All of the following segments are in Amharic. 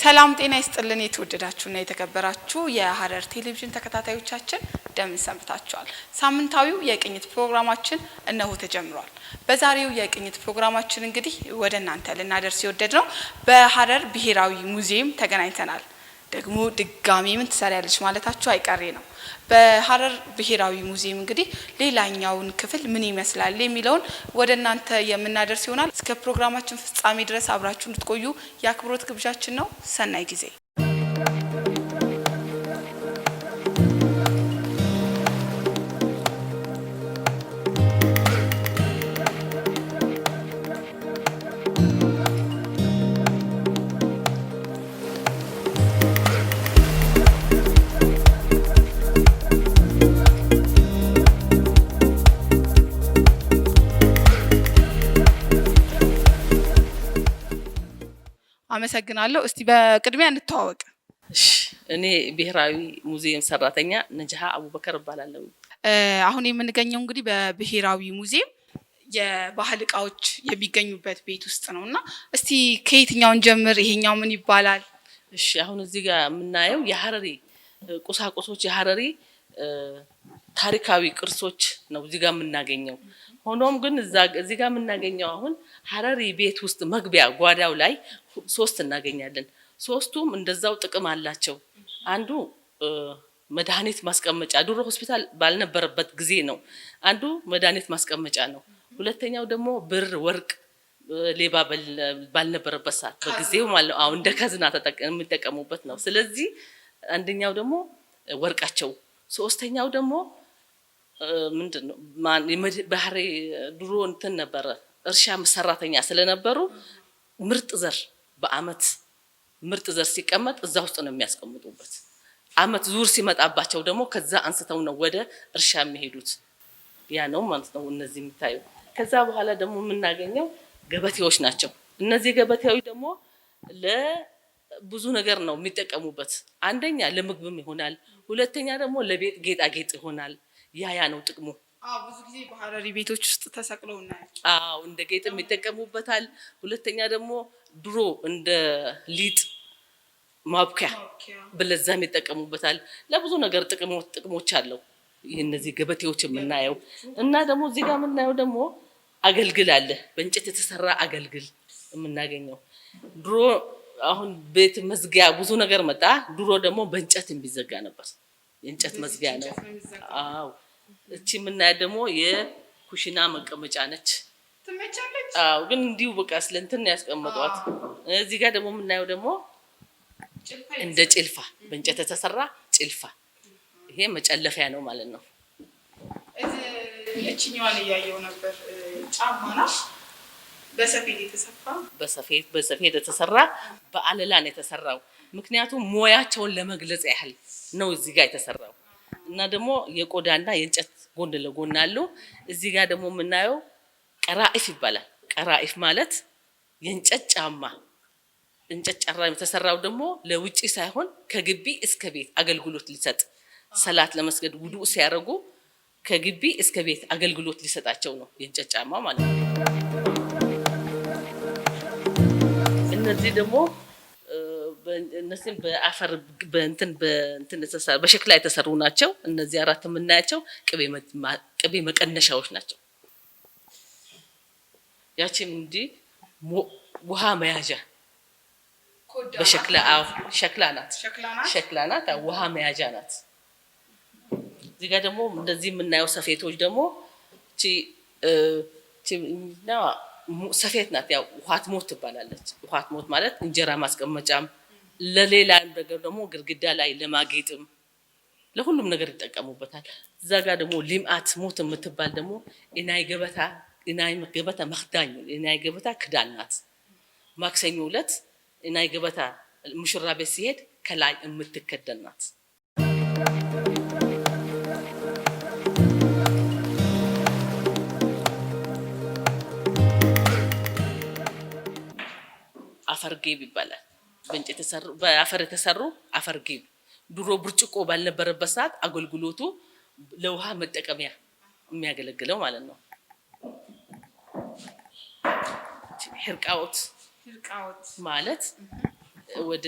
ሰላም ጤና ይስጥልን የተወደዳችሁና የተከበራችሁ የሐረር ቴሌቪዥን ተከታታዮቻችን እንደምን ሰንብታችኋል? ሳምንታዊው የቅኝት ፕሮግራማችን እነሆ ተጀምሯል። በዛሬው የቅኝት ፕሮግራማችን እንግዲህ ወደ እናንተ ልናደርስ የወደድነው በሐረር ብሔራዊ ሙዚየም ተገናኝተናል። ደግሞ ድጋሚ ምን ትሰሪያለሽ ማለታችሁ አይቀሬ ነው። በሐረር ብሔራዊ ሙዚየም እንግዲህ ሌላኛውን ክፍል ምን ይመስላል የሚለውን ወደ እናንተ የምናደርስ ይሆናል። እስከ ፕሮግራማችን ፍጻሜ ድረስ አብራችሁ እንድትቆዩ የአክብሮት ግብዣችን ነው። ሰናይ ጊዜ። አመሰግናለሁ። እስቲ በቅድሚያ እንተዋወቅ። እኔ ብሔራዊ ሙዚየም ሰራተኛ ነጃሃ አቡበከር እባላለሁ። አሁን የምንገኘው እንግዲህ በብሔራዊ ሙዚየም የባህል እቃዎች የሚገኙበት ቤት ውስጥ ነውና እስቲ ከየትኛውን ጀምር? ይሄኛው ምን ይባላል? እሺ፣ አሁን እዚህ ጋር የምናየው የሐረሪ ቁሳቁሶች የሐረሪ ታሪካዊ ቅርሶች ነው እዚህ ጋር የምናገኘው። ሆኖም ግን እዚህ ጋር የምናገኘው አሁን ሐረሪ ቤት ውስጥ መግቢያ ጓዳው ላይ ሶስት እናገኛለን። ሶስቱም እንደዛው ጥቅም አላቸው። አንዱ መድኃኒት ማስቀመጫ ድሮ ሆስፒታል ባልነበረበት ጊዜ ነው። አንዱ መድኃኒት ማስቀመጫ ነው። ሁለተኛው ደግሞ ብር፣ ወርቅ ሌባ ባልነበረበት ሰዓት በጊዜው ማለት ነው እንደ ካዝና የሚጠቀሙበት ነው። ስለዚህ አንደኛው ደግሞ ወርቃቸው፣ ሶስተኛው ደግሞ ምንድነው ባህሪ ድሮ እንትን ነበረ እርሻ ሰራተኛ ስለነበሩ ምርጥ ዘር በአመት ምርጥ ዘር ሲቀመጥ እዛ ውስጥ ነው የሚያስቀምጡበት። አመት ዙር ሲመጣባቸው ደግሞ ከዛ አንስተው ነው ወደ እርሻ የሚሄዱት። ያ ነው ማለት ነው እነዚህ የሚታዩ። ከዛ በኋላ ደግሞ የምናገኘው ገበቴዎች ናቸው። እነዚህ ገበቴዎች ደግሞ ለብዙ ነገር ነው የሚጠቀሙበት። አንደኛ ለምግብም ይሆናል፣ ሁለተኛ ደግሞ ለቤት ጌጣጌጥ ይሆናል። ያ ነው ጥቅሙ። ብዙ ጊዜ በሐረሪ ቤቶች ውስጥ ተሰቅለው እናያለን። እንደ ጌጥም ይጠቀሙበታል። ሁለተኛ ደግሞ ድሮ እንደ ሊጥ ማብኪያ በለዛም ይጠቀሙበታል። ለብዙ ነገር ጥቅሞች አለው እነዚህ ገበቴዎች የምናየው። እና ደግሞ እዚህ ጋር የምናየው ደግሞ አገልግል አለ። በእንጨት የተሰራ አገልግል የምናገኘው ድሮ አሁን ቤት መዝጊያ ብዙ ነገር መጣ። ድሮ ደግሞ በእንጨት የሚዘጋ ነበር። የእንጨት መዝጊያ ነው። እቺ የምናያት ደግሞ የኩሽና መቀመጫ ነች። ትመቻለች። ግን እንዲሁ በቃ ስለንትን ያስቀምጧት። እዚህ ጋር ደግሞ የምናየው ደግሞ እንደ ጭልፋ በእንጨት የተሰራ ጭልፋ፣ ይሄ መጨለፊያ ነው ማለት ነው። እቺኛዋን እያየው ነበር። ጫማ ነው በሰፌድ የተሰፋ በሰፌድ የተሰራ በአለላ ነው የተሰራው። ምክንያቱም ሞያቸውን ለመግለጽ ያህል ነው እዚህ ጋር የተሰራው። እና ደግሞ የቆዳና የእንጨት ጎን ለጎን አሉ። እዚህ ጋር ደግሞ የምናየው ቀራኢፍ ይባላል። ቀራኢፍ ማለት የእንጨት ጫማ። እንጨት ጫማ የተሰራው ደግሞ ለውጪ ሳይሆን ከግቢ እስከ ቤት አገልግሎት ሊሰጥ፣ ሰላት ለመስገድ ውዱእ ሲያደርጉ ከግቢ እስከ ቤት አገልግሎት ሊሰጣቸው ነው የእንጨት ጫማ ማለት ነው። እነዚህ ደግሞ እነዚህም በአፈር በእንትን በሸክላ የተሰሩ ናቸው። እነዚህ አራት የምናያቸው ቅቤ መቀነሻዎች ናቸው። ያቺም እንዲህ ውሃ መያዣ በሸክላ ሸክላ ናት። ውሃ መያዣ ናት። እዚህ ጋር ደግሞ እንደዚህ የምናየው ሰፌቶች ደግሞ ሰፌት ናት። ያው ውሃት ሞት ትባላለች። ውሃት ሞት ማለት እንጀራ ማስቀመጫም ለሌላ ነገር ደግሞ ግድግዳ ላይ ለማጌጥም ለሁሉም ነገር ይጠቀሙበታል። እዛ ጋር ደግሞ ሊምአት ሞት የምትባል ደግሞ ኢናይ ገበታ መክዳኝ ኢናይ ገበታ ክዳን ናት። ማክሰኞ ዕለት ኢናይ ገበታ ሙሽራ ቤት ሲሄድ ከላይ የምትከደን ናት። አፈርጌብ ይባላል። በእንጨት የተሰሩ በአፈር የተሰሩ አፈርጌብ ድሮ ብርጭቆ ባልነበረበት ሰዓት አገልግሎቱ ለውሃ መጠቀሚያ የሚያገለግለው ማለት ነው። ህርቃዎት ማለት ወደ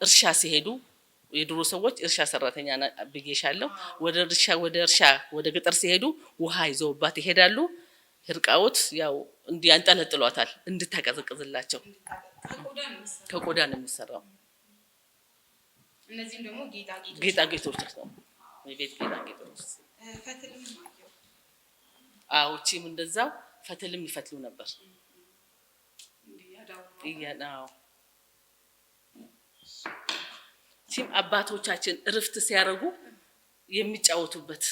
እርሻ ሲሄዱ የድሮ ሰዎች እርሻ ሰራተኛ ብዬሻለሁ። ወደ እርሻ ወደ ገጠር ሲሄዱ ውሃ ይዘውባት ይሄዳሉ። ህርቃዎት ያው እንዲህ ያንጠለጥሏታል እንድታቀዘቅዝላቸው። ከቆዳ ነው የሚሰራው። እነዚህም ደግሞ ጌጣጌጦች ነው። የቤት ጌጣጌጦች። ፈትልም አየሁ። አዎ እቺም እንደዛው ፈትልም ይፈትሉ ነበር። እቺም አባቶቻችን እርፍት ሲያረጉ የሚጫወቱበት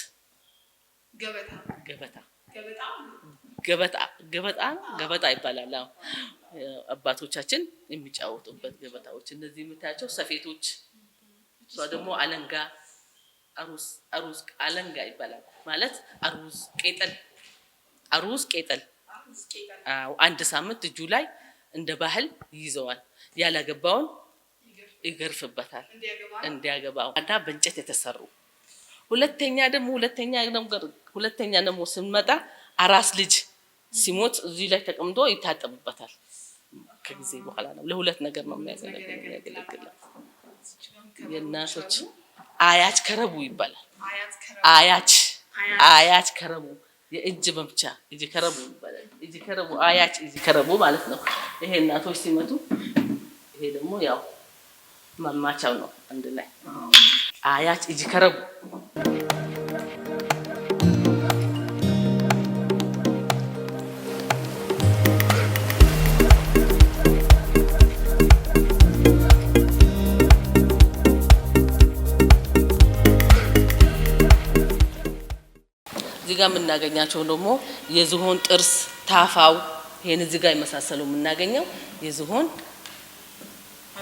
ገበጣ ይባላል። አባቶቻችን የሚጫወቱበት ገበጣዎች። እነዚህ የምታያቸው ሰፌቶች። እሷ ደግሞ አለንጋ አሩስ አለንጋ ይባላል ማለት አሩስ ቄጠል። አንድ ሳምንት እጁ ላይ እንደ ባህል ይይዘዋል። ያላገባውን ይገርፍበታል እንዲያገባው እና በእንጨት የተሰሩ። ሁለተኛ ደግሞ ስንመጣ አራስ ልጅ ሲሞት እዚህ ላይ ተቀምጦ ይታጠብበታል። ከጊዜ በኋላ ነው። ለሁለት ነገር ነው የሚያገለግለው። የእናቶች አያች ከረቡ ይባላል። አያች ከረቡ የእጅ መምቻ እጅ ከረቡ ይባላል። እጅ ከረቡ አያች እጅ ከረቡ ማለት ነው። ይሄ እናቶች ሲመቱ፣ ይሄ ደግሞ ያው መማቻው ነው። አንድ ላይ አያች እጅ ከረቡ። እዚህ ጋር የምናገኛቸው ደግሞ የዝሆን ጥርስ፣ ታፋው፣ ይሄን እዚህ ጋር የመሳሰለው የምናገኘው የዝሆን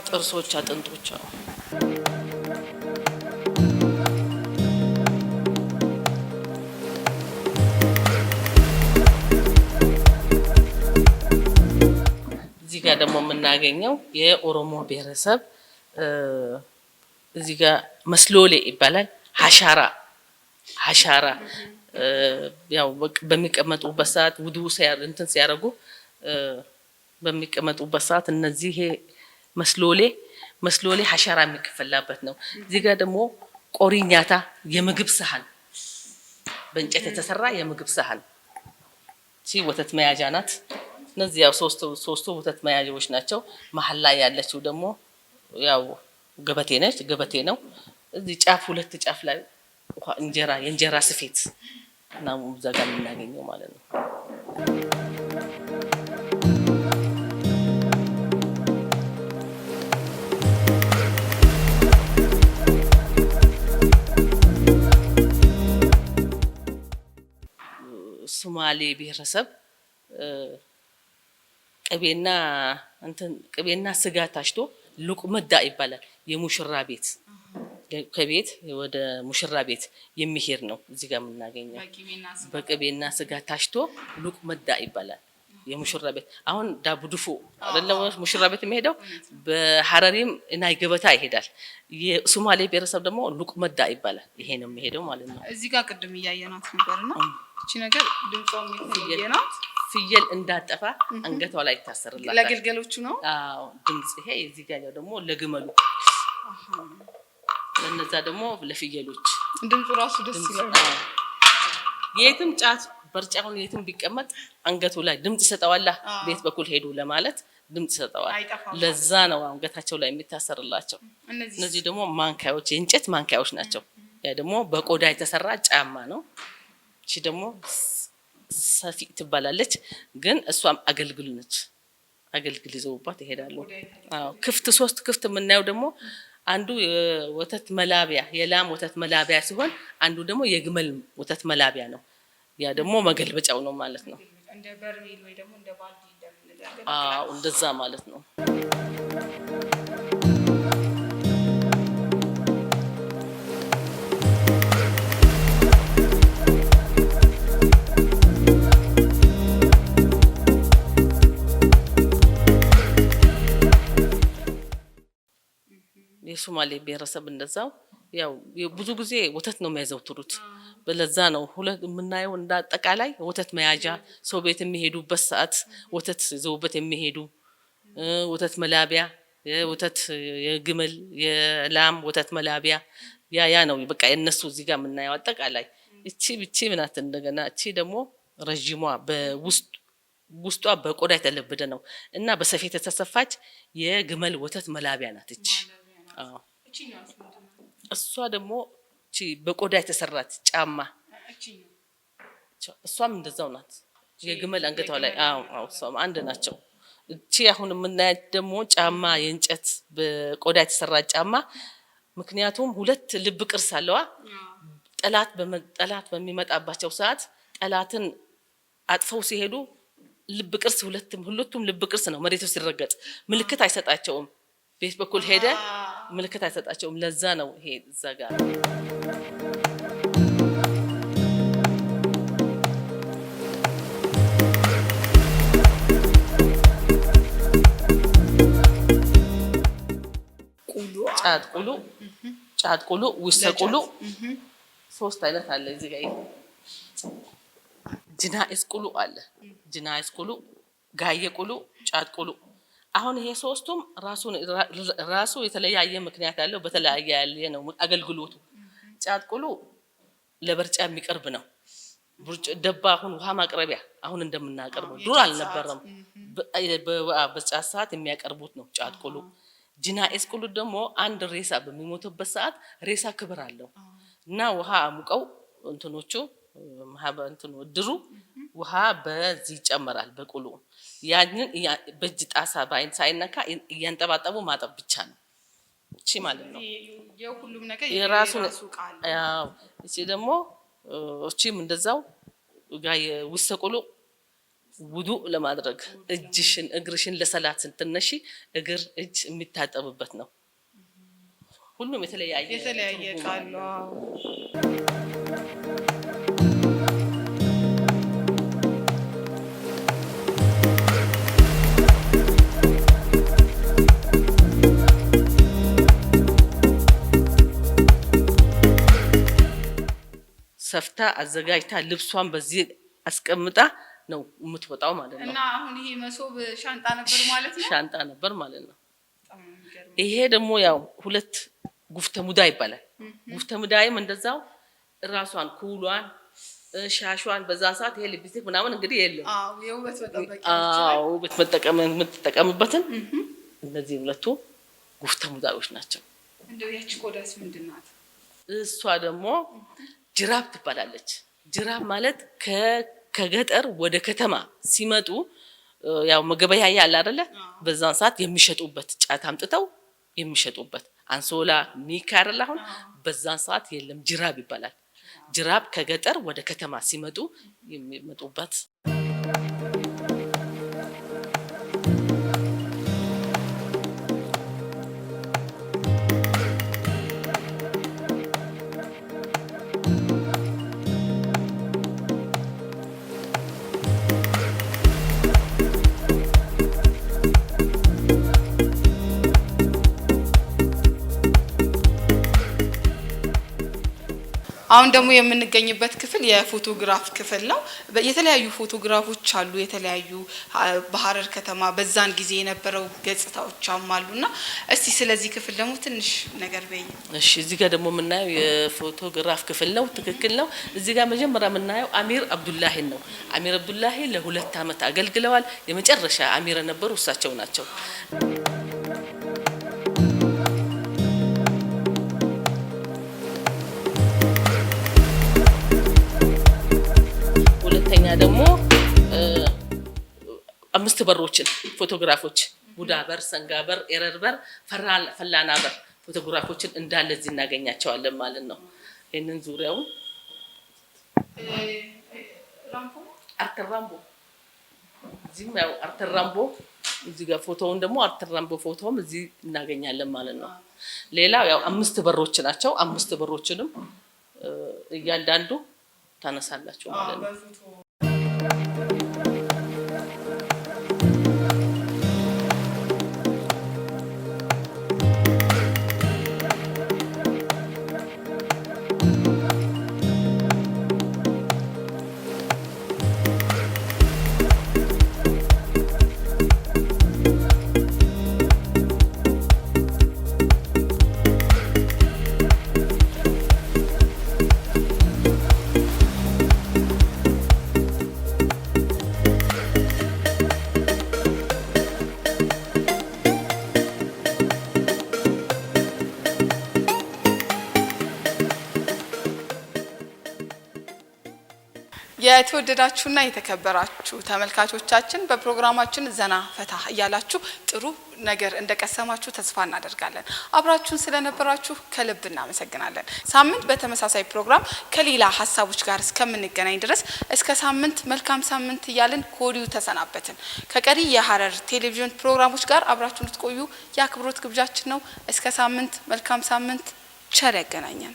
ጥርሶች፣ አጥንቶች ነው። እዚህ ጋር ደግሞ የምናገኘው የኦሮሞ ብሔረሰብ እዚህ ጋር መስሎሌ ይባላል። ሐሻራ ያው በሚቀመጡበት ሰዓት ውዱ ሲያደርጉ በሚቀመጡበት ሰዓት እነዚህ መስሎሌ ሐሻራ የሚከፈላበት ነው። እዚህ ጋር ደግሞ ቆሪኛታ የምግብ ሰሃን፣ በእንጨት የተሰራ የምግብ ሰሃን ወተት መያዣ ናት። እነዚህ ያው ሶስቱ ወተት መያዣዎች ናቸው። መሀል ላይ ያለችው ደግሞ ያው ገበቴ ነው። እዚህ ጫፍ ሁለት ጫፍ ላይ የእንጀራ ስፌት ነው እዛ ጋር የምናገኘው ማለት ነው። ሶማሌ ብሔረሰብ ቅቤና ስጋ ታሽቶ ሉቅመዳ ይባላል። የሙሽራ ቤት ከቤት ወደ ሙሽራ ቤት የሚሄድ ነው። እዚህ ጋር የምናገኘው በቅቤና ስጋ ታሽቶ ሉቅመዳ ይባላል። የሙሽራ ቤት አሁን ዳቡድፎ አይደለም ሙሽራ ቤት የሚሄደው። በሐረሪም እናይ ገበታ ይሄዳል። የሶማሌ ብሔረሰብ ደግሞ ሉቅመዳ ይባላል። ይሄ ነው የሚሄደው ማለት ነው። እዚህ ጋር ቅድም እያየናት ነበርና እቺ ነገር ድምጿም የተለየናት ፍየል እንዳጠፋ አንገቷ ላይ ይታሰርላታል። ለግልገሎቹ ነው። አዎ ድምጽ። ይሄ እዚህ ጋር ደግሞ ለግመሉ፣ ለነዛ ደግሞ ለፍየሎች ድምጹ ራሱ ደስ ይላል። የትም ጫት በርጫውን የትም ቢቀመጥ አንገቱ ላይ ድምጽ ይሰጠዋል። ቤት በኩል ሄዱ ለማለት ድምጽ ይሰጠዋል። ለዛ ነው አንገታቸው ላይ የሚታሰርላቸው። እነዚህ ደግሞ ማንካዮች፣ የእንጨት ማንካዮች ናቸው። ያ ደግሞ በቆዳ የተሰራ ጫማ ነው። እቺ ደግሞ ሰፊ ትባላለች፣ ግን እሷም አገልግል ነች። አገልግል ይዘውባት ይሄዳሉ። አዎ ሶስት ክፍት የምናየው ደግሞ አንዱ የወተት መላቢያ የላም ወተት መላቢያ ሲሆን አንዱ ደግሞ የግመል ወተት መላቢያ ነው። ያ ደግሞ መገልበጫው ነው ማለት ነው። እንደ በርሜል ወይ ደግሞ እንደ ባልዲ እንደምንለው። አዎ እንደዛ ማለት ነው። የሶማሌ ብሔረሰብ እንደዛው ያው ብዙ ጊዜ ወተት ነው የሚያዘውትሩት። በለዛ ነው ሁለት የምናየው። እንደ አጠቃላይ ወተት መያዣ ሰው ቤት የሚሄዱበት ሰዓት ወተት ይዘውበት የሚሄዱ ወተት መላቢያ የወተት የግመል የላም ወተት መላቢያ ያ ነው በቃ የነሱ እዚህ ጋር የምናየው አጠቃላይ እቺ ብቻ ምናት እንደገና እቺ ደግሞ ረጅሟ ውስጧ በቆዳ የተለበደ ነው እና በሰፌት የተሰፋች የግመል ወተት መላቢያ ናት እቺ። አዎ እሷ ደግሞ እቺ በቆዳ የተሰራች ጫማ እሷም እንደዛው ናት። የግመል አንገቷ ላይ አዎ እሷም አንድ ናቸው። እቺ አሁን የምናያት ደግሞ ጫማ የእንጨት በቆዳ የተሰራ ጫማ ምክንያቱም ሁለት ልብ ቅርስ አለዋ። ጠላት በሚመጣባቸው ሰዓት ጠላትን አጥፈው ሲሄዱ ልብ ቅርስ ሁለቱም ልብ ቅርስ ነው። መሬቱ ሲረገጥ ምልክት አይሰጣቸውም። ቤት በኩል ሄደ ምልክት አይሰጣቸውም። ለዛ ነው ይሄ እዛ ጋር ጫት ቁሉ ውሰቁሉ ሶስት አይነት አለ እዚህ ጋር ጅናኤስ ቁሉ አለ። ጅናኤስ ቁሉ፣ ጋየ ቁሉ፣ ጫት ቁሉ። አሁን ይሄ ሶስቱም ራሱ የተለያየ ምክንያት አለው። በተለያየ ያለ ነው አገልግሎቱ። ጫት ቁሉ ለበርጫ የሚቀርብ ነው። ደባ አሁን ውሃ ማቅረቢያ አሁን እንደምናቀርበው ዱር አልነበረም። በጫት ሰዓት የሚያቀርቡት ነው ጫት ቁሉ። ጅናኤስ ቁሉ ደግሞ አንድ ሬሳ በሚሞትበት ሰዓት ሬሳ ክብር አለው እና ውሃ አሙቀው እንትኖቹ ድሩ ውሃ በዚህ ይጨመራል በቁሉ። ያንን በእጅ ጣሳ በአይን ሳይነካ እያንጠባጠቡ ማጠብ ብቻ ነው። እቺ ማለት ነው የሁሉም ነገር የራሱ ቃል። ያው እቺ ደግሞ እቺም እንደዛው ጋር ውሰቁሉ ውዱእ ለማድረግ እጅሽን እግርሽን ለሰላት ስትነሺ እግር እጅ የሚታጠብበት ነው። ሁሉም የተለያየ ቃል ነው። ሰፍታ አዘጋጅታ ልብሷን በዚህ አስቀምጣ ነው የምትወጣው ማለት ነው። እና አሁን ይሄ መሶብ ሻንጣ ነበር ማለት ነው። ሻንጣ ነበር ማለት ነው። ይሄ ደግሞ ያው ሁለት ጉፍተ ሙዳ ይባላል። ጉፍተ ሙዳይም እንደዛው ራሷን ኩሏን ሻሿን በዛ ሰዓት ይሄ ሊፕስቲክ ምናምን እንግዲህ የለም። የውበት መጠበቂያ ውበት የምትጠቀምበትን እነዚህ ሁለቱ ጉፍተ ሙዳዎች ናቸው። እንደው ያቺ ቆዳስ ምንድን ናት? እሷ ደግሞ ጅራብ ትባላለች። ጅራብ ማለት ከገጠር ወደ ከተማ ሲመጡ ያው መገበያያ አለ አይደለ? በዛን ሰዓት የሚሸጡበት ጫት አምጥተው የሚሸጡበት አንሶላ ሚካር አሁን በዛን ሰዓት የለም ጅራብ ይባላል። ጅራብ ከገጠር ወደ ከተማ ሲመጡ የሚመጡበት አሁን ደግሞ የምንገኝበት ክፍል የፎቶግራፍ ክፍል ነው። የተለያዩ ፎቶግራፎች አሉ። የተለያዩ በሐረር ከተማ በዛን ጊዜ የነበረው ገጽታዎችም አሉና እስቲ ስለዚህ ክፍል ደግሞ ትንሽ ነገር በይ። እሺ እዚህ ጋር ደግሞ የምናየው የፎቶግራፍ ክፍል ነው። ትክክል ነው። እዚህ ጋር መጀመሪያ የምናየው አሚር አብዱላሂ ነው። አሚር አብዱላሂ ለ2 ዓመት አገልግለዋል። የመጨረሻ አሚር የነበሩ እሳቸው ናቸው። ደግሞ 5 በሮችን ፎቶግራፎች ቡዳ በር፣ ሰንጋ በር፣ ኤረር በር፣ ፈላና በር ፎቶግራፎችን እንዳለ እዚህ እናገኛቸዋለን ማለት ነው። ይሄንን ዙሪያውን አርተራምቦ እዚህም ያው አርተራምቦ እዚህ ጋር ፎቶውን ደግሞ አርተራምቦ ፎቶውም እዚህ እናገኛለን ማለት ነው። ሌላው ያው 5 በሮች ናቸው። 5 በሮችንም እያንዳንዱ ታነሳላችሁ ማለት ነው። የተወደዳችሁና የተከበራችሁ ተመልካቾቻችን በፕሮግራማችን ዘና ፈታ እያላችሁ ጥሩ ነገር እንደቀሰማችሁ ተስፋ እናደርጋለን። አብራችሁን ስለነበራችሁ ከልብ እናመሰግናለን። ሳምንት በተመሳሳይ ፕሮግራም ከሌላ ሀሳቦች ጋር እስከምንገናኝ ድረስ እስከ ሳምንት መልካም ሳምንት እያልን ከወዲሁ ተሰናበትን። ከቀሪ የሐረር ቴሌቪዥን ፕሮግራሞች ጋር አብራችሁን ልትቆዩ የአክብሮት ግብዣችን ነው። እስከ ሳምንት መልካም ሳምንት፣ ቸር ያገናኘን።